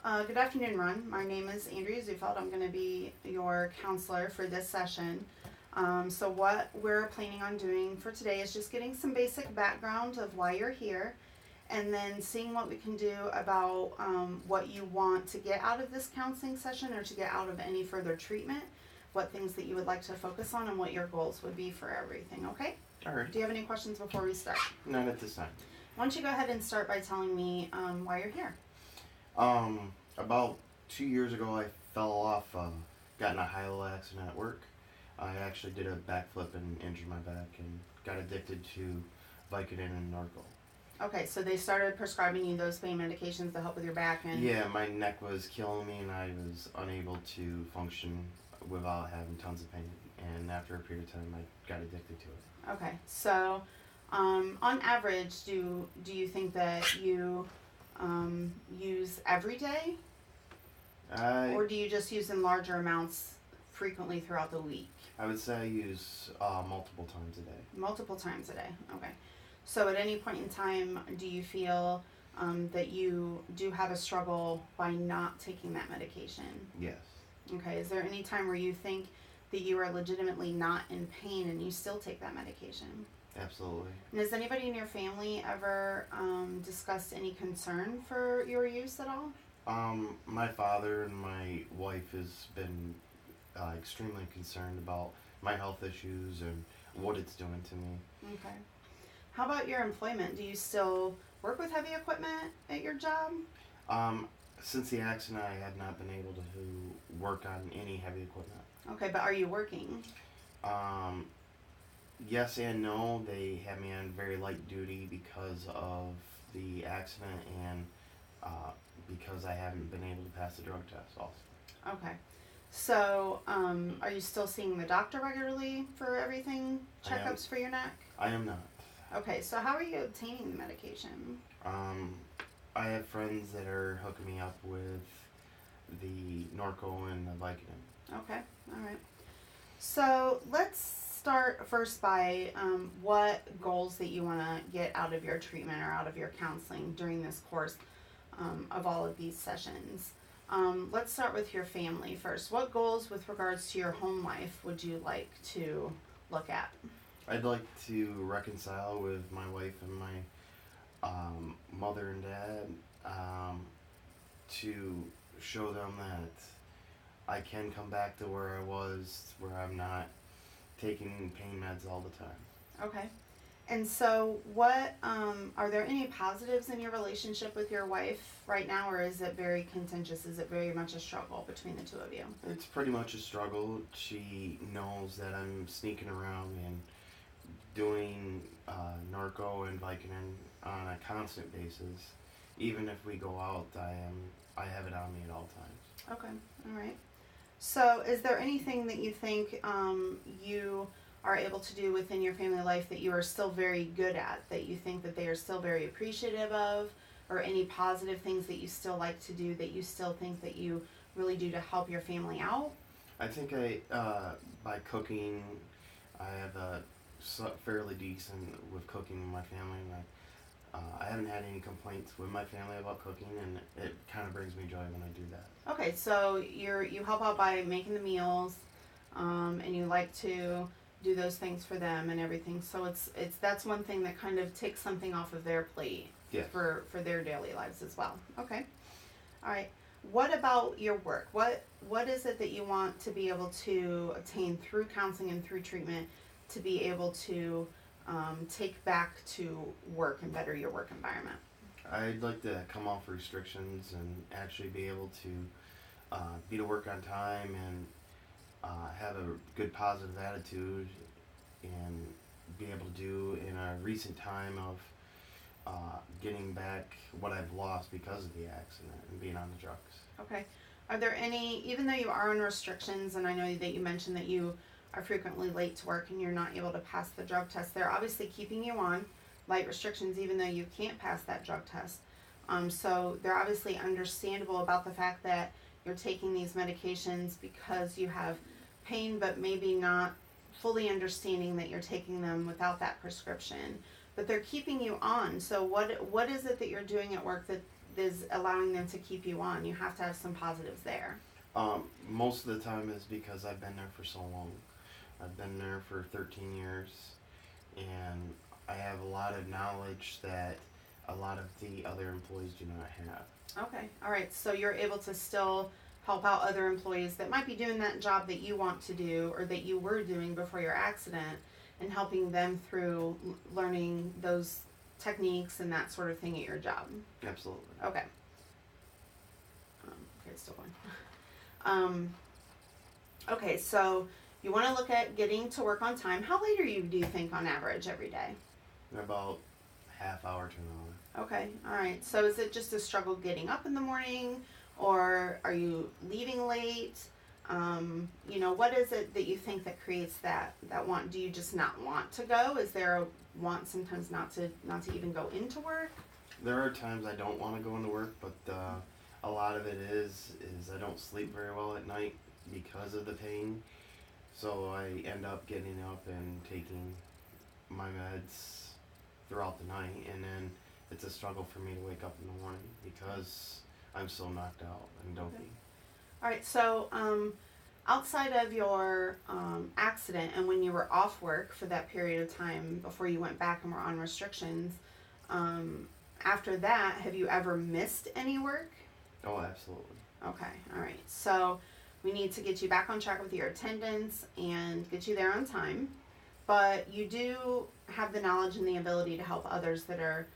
Good afternoon, Ron. My name is Andrea Zufeld. I'm going to be your counselor for this session. So what we're planning on doing for today is just getting some basic background of why you're here, and then seeing what we can do about what you want to get out of this counseling session or to get out of any further treatment, what things that you would like to focus on, and what your goals would be for everything, okay? All right. Do you have any questions before we start? None at this time. Why don't you go ahead and start by telling me why you're here? About 2 years ago, I fell off, got in a high-low accident at work. I actually did a backflip and injured my back and got addicted to Vicodin and Norco. Okay, so they started prescribing you those pain medications to help with your back and... Yeah, my neck was killing me and I was unable to function without having tons of pain. And after a period of time, I got addicted to it. Okay, so on average, do you think that you use every day? Or do you just use in larger amounts frequently throughout the week? I would say I use multiple times a day. Multiple times a day, okay. So at any point in time, do you feel that you do have a struggle by not taking that medication? Yes. Okay, is there any time where you think that you are legitimately not in pain and you still take that medication? Absolutely. And has anybody in your family ever discussed any concern for your use at all? My father and my wife has been extremely concerned about my health issues and what it's doing to me. Okay. How about your employment? Do you still work with heavy equipment at your job? Since the accident, I have not been able to work on any heavy equipment. Okay, but are you working? Yes and no. They have me on very light duty because of the accident and because I haven't been able to pass the drug test also. Okay. So, are you still seeing the doctor regularly for everything? Checkups for your neck? I am not. Okay, so how are you obtaining the medication? I have friends that are hooking me up with the Norco and the Vicodin. Okay, alright. So, let's start first by what goals that you want to get out of your treatment or out of your counseling during this course of all of these sessions. Let's start with your family first. What goals with regards to your home life would you like to look at? I'd like to reconcile with my wife and my mother and dad to show them that I can come back to where I was, where I'm not taking pain meds all the time. Okay. And so what, are there any positives in your relationship with your wife right now, or is it very contentious? Is it very much a struggle between the two of you? It's pretty much a struggle. She knows that I'm sneaking around and doing Norco and Vicodin on a constant basis. Even if we go out, I have it on me at all times. Okay, all right. So is there anything that you think you are able to do within your family life that you are still very good at, that you think that they are still very appreciative of, or any positive things that you still like to do that you still think that you really do to help your family out? I think by cooking, I have a fairly decent with cooking in my family. I haven't had any complaints with my family about cooking, and it kind of brings me joy when I do that. Okay, so you help out by making the meals, and you like to do those things for them and everything. So that's one thing that kind of takes something off of their plate. Yes. For their daily lives as well. Okay. All right. What about your work? What is it that you want to be able to attain through counseling and through treatment to be able to take back to work and better your work environment? I'd like to come off restrictions and actually be able to be to work on time and have a good positive attitude and be able to do in a recent time of getting back what I've lost because of the accident and being on the drugs. Okay. Are there any, even though you are on restrictions, and I know that you mentioned that you are frequently late to work and you're not able to pass the drug test, they're obviously keeping you on light restrictions even though you can't pass that drug test. So they're obviously understandable about the fact that you're taking these medications because you have pain, but maybe not fully understanding that you're taking them without that prescription. But they're keeping you on. So what is it that you're doing at work is allowing them to keep you on? You have to have some positives there. Most of the time is because I've been there for so long. I've been there for 13 years, and I have a lot of knowledge that a lot of the other employees do not have. Okay, all right. So you're able to still help out other employees that might be doing that job that you want to do or that you were doing before your accident, and helping them through learning those techniques and that sort of thing at your job. Absolutely. Okay. Okay, it's still going. Okay, so you want to look at getting to work on time. How late are you, do you think, on average every day? About half hour to an hour. Okay, all right. So is it just a struggle getting up in the morning, or are you leaving late? You know, what is it that you think that creates that want? Do you just not want to go? Is there a want sometimes not to even go into work? There are times I don't want to go into work, but a lot of it is I don't sleep very well at night because of the pain. So I end up getting up and taking my meds throughout the night, and then it's a struggle for me to wake up in the morning because I'm so knocked out and dopey. Okay. All right, so outside of your accident and when you were off work for that period of time before you went back and were on restrictions, after that, have you ever missed any work? Oh, absolutely. Okay, all right. So we need to get you back on track with your attendance and get you there on time. But you do have the knowledge and the ability to help others that are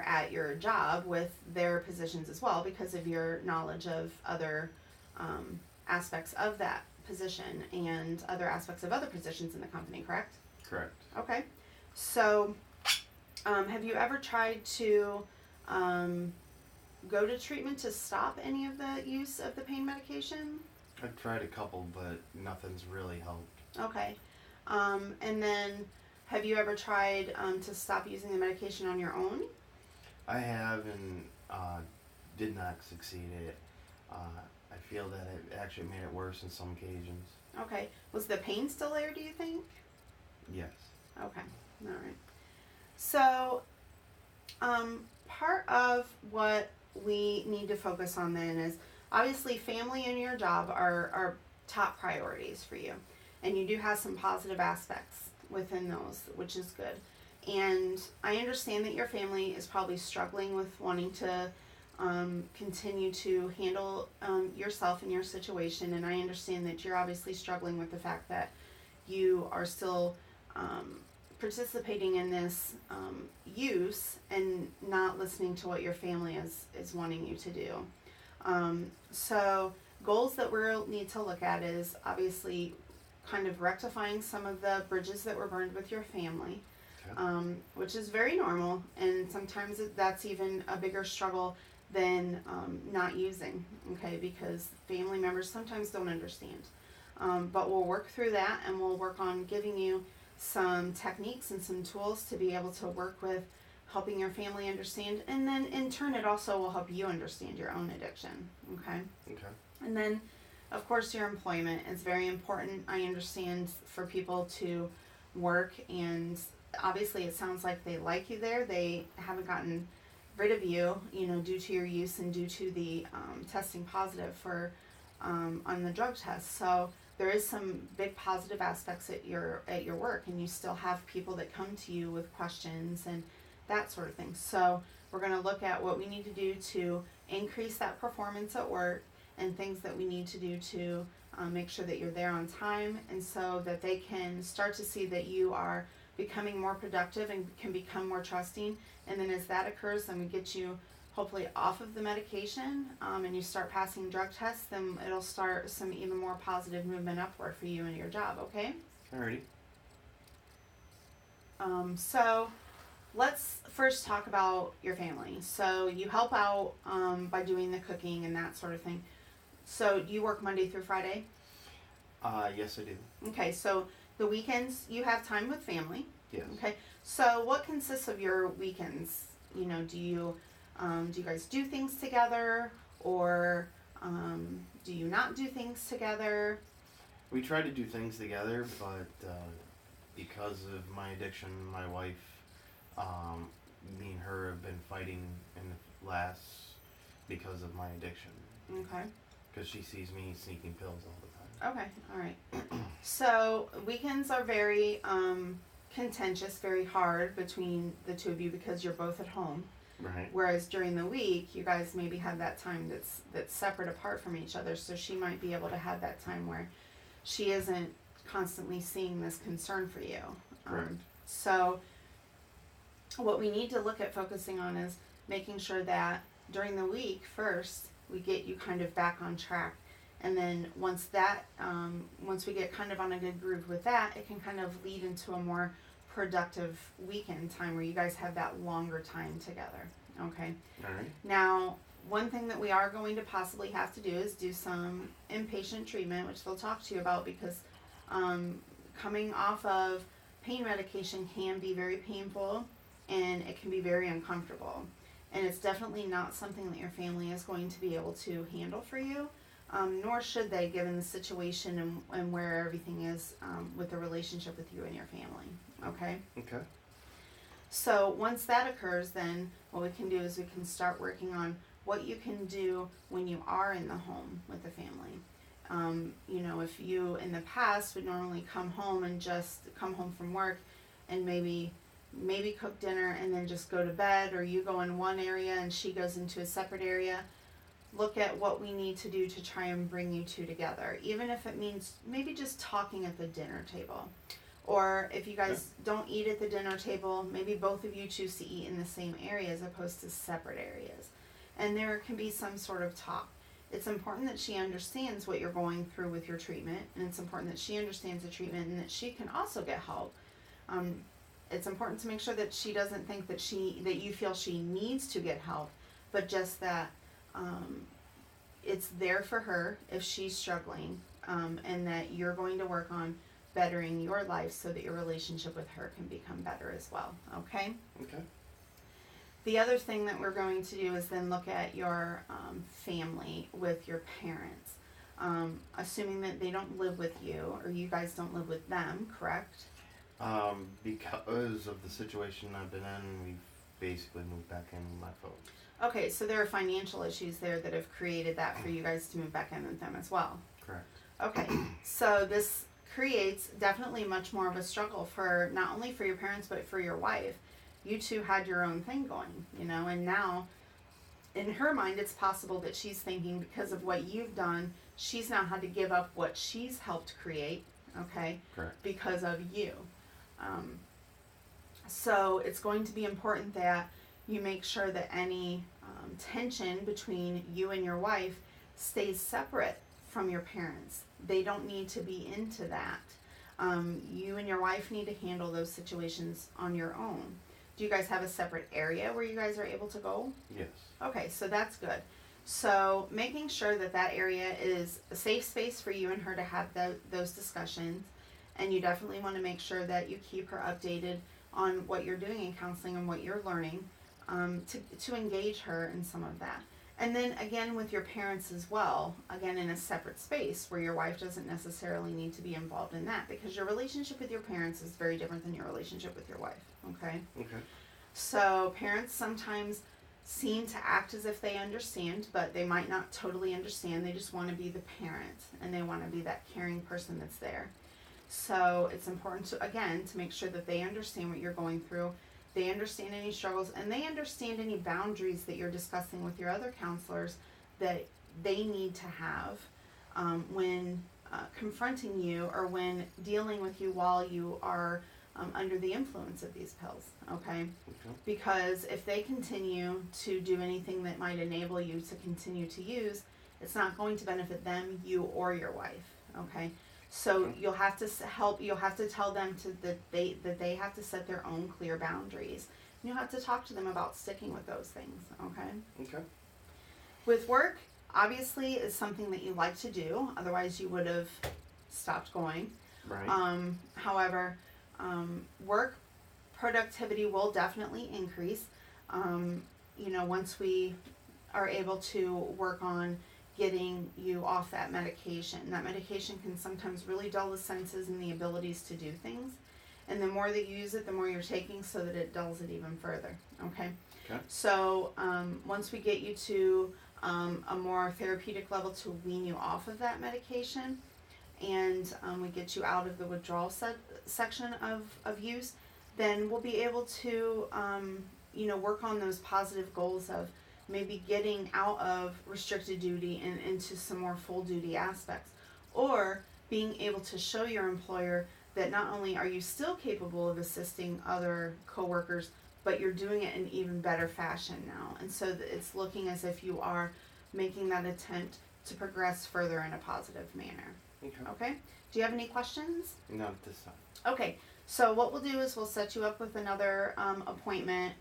at your job with their positions as well, because of your knowledge of other aspects of that position and other aspects of other positions in the company, correct? Correct. Okay. So have you ever tried to go to treatment to stop any of the use of the pain medication? I've tried a couple, but nothing's really helped. Okay. And then have you ever tried to stop using the medication on your own? I have, and did not succeed at it. I feel that it actually made it worse in some occasions. Okay. Was the pain still there, do you think? Yes. Okay. All right. So, part of what we need to focus on then is obviously family and your job are top priorities for you. And you do have some positive aspects within those, which is good. And I understand that your family is probably struggling with wanting to continue to handle yourself and your situation. And I understand that you're obviously struggling with the fact that you are still participating in this use and not listening to what your family is wanting you to do. So goals that we'll need to look at is obviously kind of rectifying some of the bridges that were burned with your family, Okay. Which is very normal, and sometimes that's even a bigger struggle than not using, okay, because family members sometimes don't understand. But we'll work through that, and we'll work on giving you some techniques and some tools to be able to work with helping your family understand, and then in turn it also will help you understand your own addiction, okay? Okay. And then of course your employment is very important. I understand for people to work, and obviously it sounds like they like you there. They haven't gotten rid of you, due to your use and due to the testing positive for on the drug test. So there is some big positive aspects at your work, and you still have people that come to you with questions and that sort of thing. So we're going to look at what we need to do to increase that performance at work, and things that we need to do to make sure that you're there on time, and so that they can start to see that you are becoming more productive and can become more trusting. And then as that occurs, then we get you hopefully off of the medication, and you start passing drug tests, then it'll start some even more positive movement upward for you and your job, okay? Alrighty. So let's first talk about your family. So you help out by doing the cooking and that sort of thing. So you work Monday through Friday? Yes, I do. Okay, so the weekends you have time with family. Yes. Okay, so what consists of your weekends? Do you guys do things together, or do you not do things together? We try to do things together, but because of my addiction, my wife, me and her have been fighting lasts because of my addiction. Okay. Because she sees me sneaking pills all the time. Okay. All right. So weekends are very contentious, very hard between the two of you because you're both at home. Right. Whereas during the week, you guys maybe have that time that's separate apart from each other. So she might be able to have that time where she isn't constantly seeing this concern for you. Correct. So what we need to look at focusing on is making sure that during the week first we get you kind of back on track, and then once we get kind of on a good groove with that, it can kind of lead into a more productive weekend time where you guys have that longer time together. Okay. All right. Now, one thing that we are going to possibly have to do is do some inpatient treatment, which they'll talk to you about, because coming off of pain medication can be very painful and it can be very uncomfortable. And it's definitely not something that your family is going to be able to handle for you, nor should they, given the situation and where everything is with the relationship with you and your family. Okay? Okay. So once that occurs, then what we can do is we can start working on what you can do when you are in the home with the family. You know, if you in the past would normally come home and just come home from work and maybe cook dinner and then just go to bed, or you go in one area and she goes into a separate area, look at what we need to do to try and bring you two together, even if it means maybe just talking at the dinner table. Or if you guys don't eat at the dinner table, maybe both of you choose to eat in the same area as opposed to separate areas. And there can be some sort of talk. It's important that she understands what you're going through with your treatment, and it's important that she understands the treatment and that she can also get help. It's important to make sure that she doesn't think that you feel she needs to get help, but just that it's there for her if she's struggling, and that you're going to work on bettering your life so that your relationship with her can become better as well. Okay? Okay. The other thing that we're going to do is then look at your family with your parents. Assuming that they don't live with you, or you guys don't live with them, correct? Because of the situation I've been in, we've basically moved back in with my folks. Okay, so there are financial issues there that have created that for you guys to move back in with them as well. Correct. Okay, so this creates definitely much more of a struggle for not only for your parents but for your wife. You two had your own thing going, you know, and now in her mind it's possible that she's thinking because of what you've done, she's now had to give up what she's helped create, okay? Correct. Because of you. So it's going to be important that you make sure that any tension between you and your wife stays separate from your parents. They don't need to be into that. You and your wife need to handle those situations on your own. Do you guys have a separate area where you guys are able to go? Yes. Okay, so that's good. So making sure that that area is a safe space for you and her to have those discussions. And you definitely want to make sure that you keep her updated on what you're doing in counseling and what you're learning, to engage her in some of that. And then again with your parents as well, again in a separate space where your wife doesn't necessarily need to be involved in that, because your relationship with your parents is very different than your relationship with your wife, okay? Okay. So parents sometimes seem to act as if they understand, but they might not totally understand. They just want to be the parent, and they want to be that caring person that's there. So it's important to make sure that they understand what you're going through. They understand any struggles, and they understand any boundaries that you're discussing with your other counselors that they need to have when confronting you or when dealing with you while you are under the influence of these pills, okay? Because if they continue to do anything that might enable you to continue to use, it's not going to benefit them, you, or your wife, okay? So you'll have to tell them that they have to set their own clear boundaries. And you'll have to talk to them about sticking with those things, okay? Okay. With work, obviously, is something that you like to do. Otherwise, you would have stopped going. Right. However, work productivity will definitely increase. Once we are able to work on getting you off that medication. That medication can sometimes really dull the senses and the abilities to do things. And the more that you use it, the more you're taking, so that it dulls it even further. Okay? Okay. So once we get you to a more therapeutic level to wean you off of that medication, and we get you out of the withdrawal section of use, then we'll be able to, work on those positive goals of maybe getting out of restricted duty and into some more full duty aspects, or being able to show your employer that not only are you still capable of assisting other coworkers, but you're doing it in even better fashion now. And so it's looking as if you are making that attempt to progress further in a positive manner. Okay. Okay? Do you have any questions? Not at this time. Okay, so what we'll do is we'll set you up with another appointment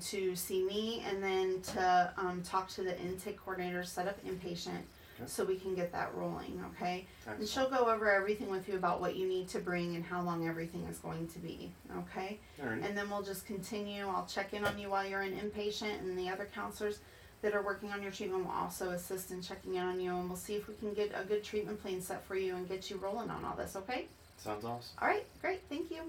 to see me, and then to talk to the intake coordinator, set up inpatient, Okay. so we can get that rolling, okay? And Excellent. she'll go over everything with you about what you need to bring and how long everything is going to be, okay? All right. And then we'll just continue. I'll check in on you while you're in inpatient, and the other counselors that are working on your treatment will also assist in checking in on you, and we'll see if we can get a good treatment plan set for you and get you rolling on all this, okay? Sounds awesome. All right, great, thank you.